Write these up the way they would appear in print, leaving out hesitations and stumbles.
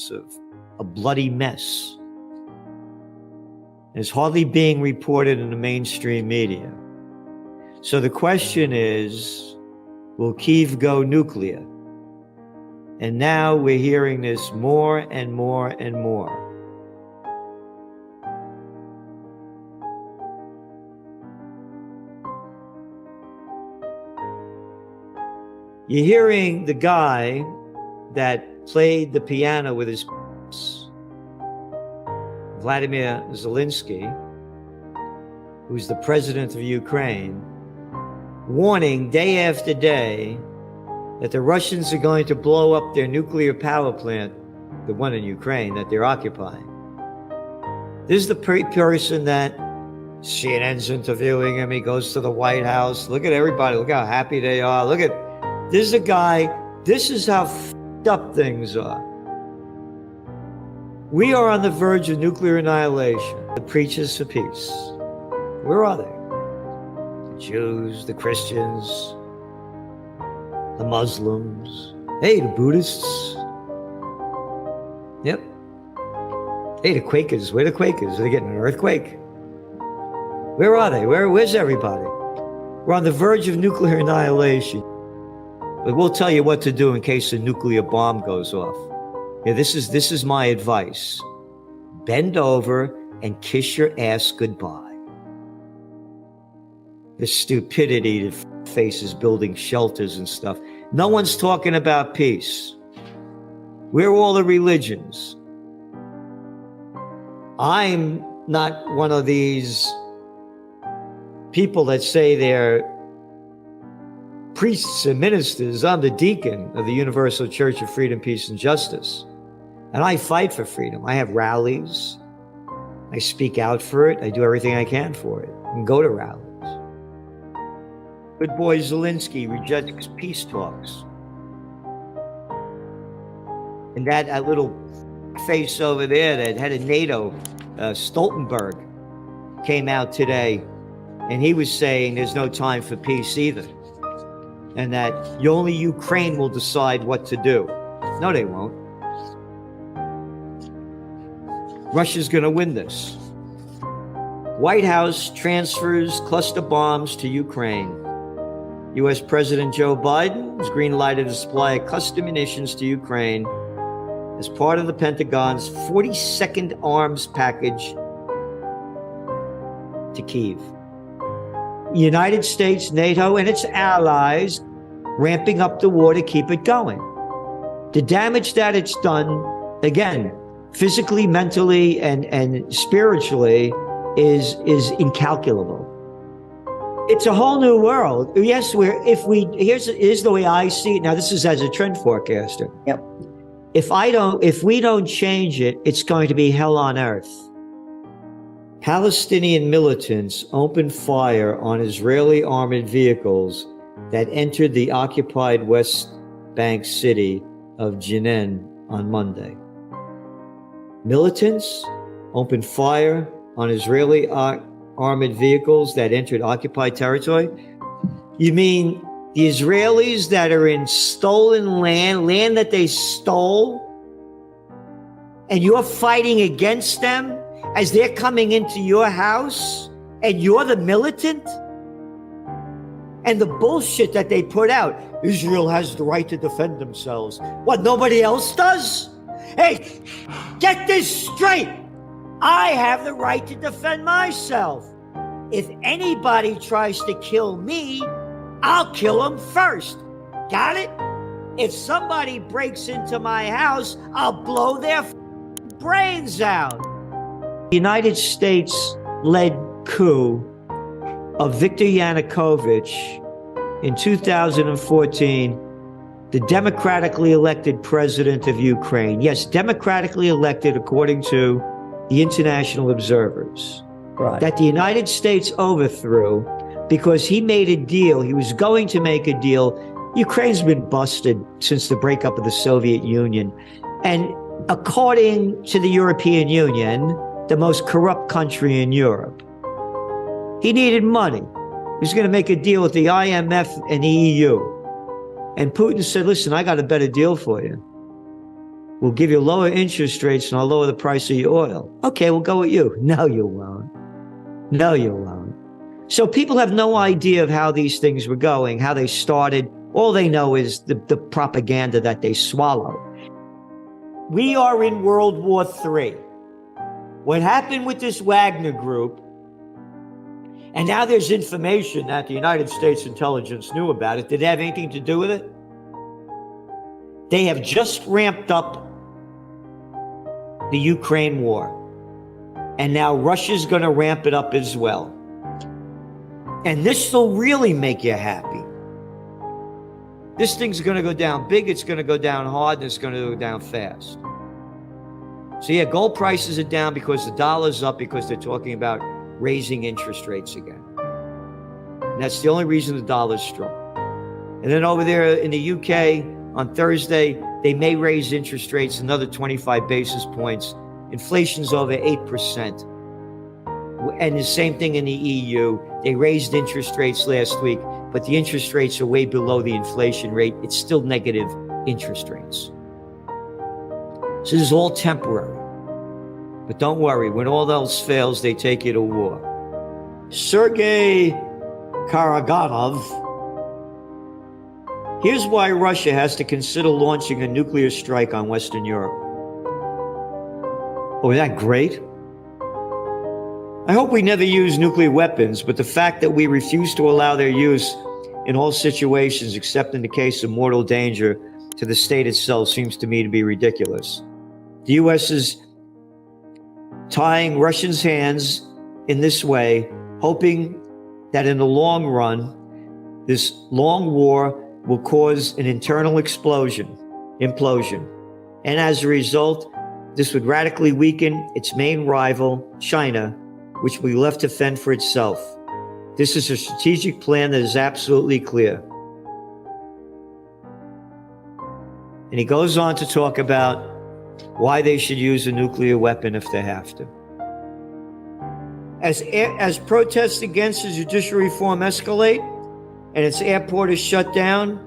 of a bloody mess. It's hardly being reported in the mainstream media. So the question is, will Kyiv go nuclear? And now we're hearing this more and more and more. You're hearing the guy that played the piano with his Vladimir Zelensky, who's the president of Ukraine, warning day after day that the Russians are going to blow up their nuclear power plant, the one in Ukraine that they're occupying. This is the person that CNN's interviewing him. He goes to the White House. Look at everybody. Look how happy they are. Look at, this is a guy, this is how f***ed up things are. We are on the verge of nuclear annihilation. The preachers for peace. Where are they? The Jews, the Christians, the Muslims. Hey, the Buddhists. Yep. Hey, the Quakers. Where are the Quakers? Are they getting an earthquake? Where are they? Where's everybody? We're on the verge of nuclear annihilation. But we'll tell you what to do in case a nuclear bomb goes off. Yeah, this is my advice. Bend over and kiss your ass goodbye. The stupidity that faces building shelters and stuff. No one's talking about peace. Where are all the religions? I'm not one of these people that say they're priests and ministers. I'm the deacon of the Universal Church of Freedom, Peace, and Justice. And I fight for freedom. I have rallies. I speak out for it. I do everything I can for it and go to rallies. Good boy Zelensky rejects peace talks. And that little face over there that head of NATO, Stoltenberg, came out today, and he was saying there's no time for peace either. And that only Ukraine will decide what to do. No, they won't. Russia's going to win this. White House transfers cluster bombs to Ukraine. U.S. President Joe Biden has green-lighted a supply of cluster munitions to Ukraine as part of the Pentagon's 42nd arms package to Kyiv. The United States, NATO, and its allies ramping up the war to keep it going. The damage that it's done, again, physically, mentally, and spiritually, is incalculable. It's a whole new world. Yes, here's the way I see it. Now, this is as a trend forecaster. Yep. If we don't change it, it's going to be hell on earth. Palestinian militants opened fire on Israeli armored vehicles that entered the occupied West Bank city of Jenin on Monday. Militants opened fire on Israeli armored vehicles that entered occupied territory? You mean the Israelis that are in stolen land that they stole, and you're fighting against them as they're coming into your house, and you're the militant? And the bullshit that they put out, Israel has the right to defend themselves. What, nobody else does? Hey, get this straight. I have the right to defend myself. If anybody tries to kill me, I'll kill them first. Got it? If somebody breaks into my house, I'll blow their brains out. The United States-led coup of Viktor Yanukovych in 2014, the democratically elected president of Ukraine. Yes, democratically elected according to the international observers. Right. That the United States overthrew because he made a deal. He was going to make a deal. Ukraine's been busted since the breakup of the Soviet Union. And according to the European Union, the most corrupt country in Europe, he needed money. He was going to make a deal with the IMF and the EU. And Putin said, listen, I got a better deal for you. We'll give you lower interest rates and I'll lower the price of your oil. Okay, we'll go with you. No, you won't. No, you won't. So people have no idea of how these things were going, how they started. All they know is the propaganda that they swallow. We are in World War III. What happened with this Wagner group, and now there's information that the United States intelligence knew about it. Did it have anything to do with it? They have just ramped up the Ukraine war. And now Russia's going to ramp it up as well. And this will really make you happy. This thing's going to go down big, it's going to go down hard, and it's going to go down fast. So yeah, gold prices are down because the dollar's up, because they're talking about raising interest rates again. And that's the only reason the dollar's strong. And then over there in the UK, on Thursday, they may raise interest rates another 25 basis points. Inflation's over 8%. And the same thing in the EU. They raised interest rates last week, but the interest rates are way below the inflation rate. It's still negative interest rates. So this is all temporary. But don't worry, when all else fails, they take you to war. Sergei Karaganov. Here's why Russia has to consider launching a nuclear strike on Western Europe. Oh, isn't that great? I hope we never use nuclear weapons, but the fact that we refuse to allow their use in all situations except in the case of mortal danger to the state itself seems to me to be ridiculous. The U.S. is tying Russians' hands in this way, hoping that in the long run, this long war will cause an internal implosion. And as a result, this would radically weaken its main rival, China, which will be left to fend for itself. This is a strategic plan that is absolutely clear. And he goes on to talk about why they should use a nuclear weapon if they have to. As protests against the judicial reform escalate and its airport is shut down,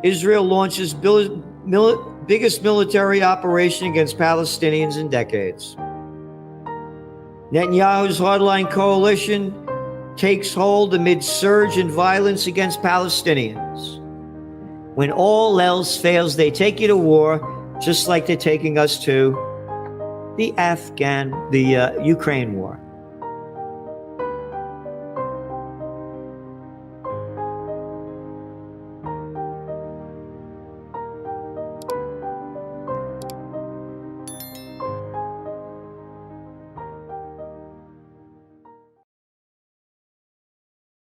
Israel launches biggest military operation against Palestinians in decades. Netanyahu's hardline coalition takes hold amid surge in violence against Palestinians. When all else fails, they take you to war, just like they're taking us to the Ukraine war.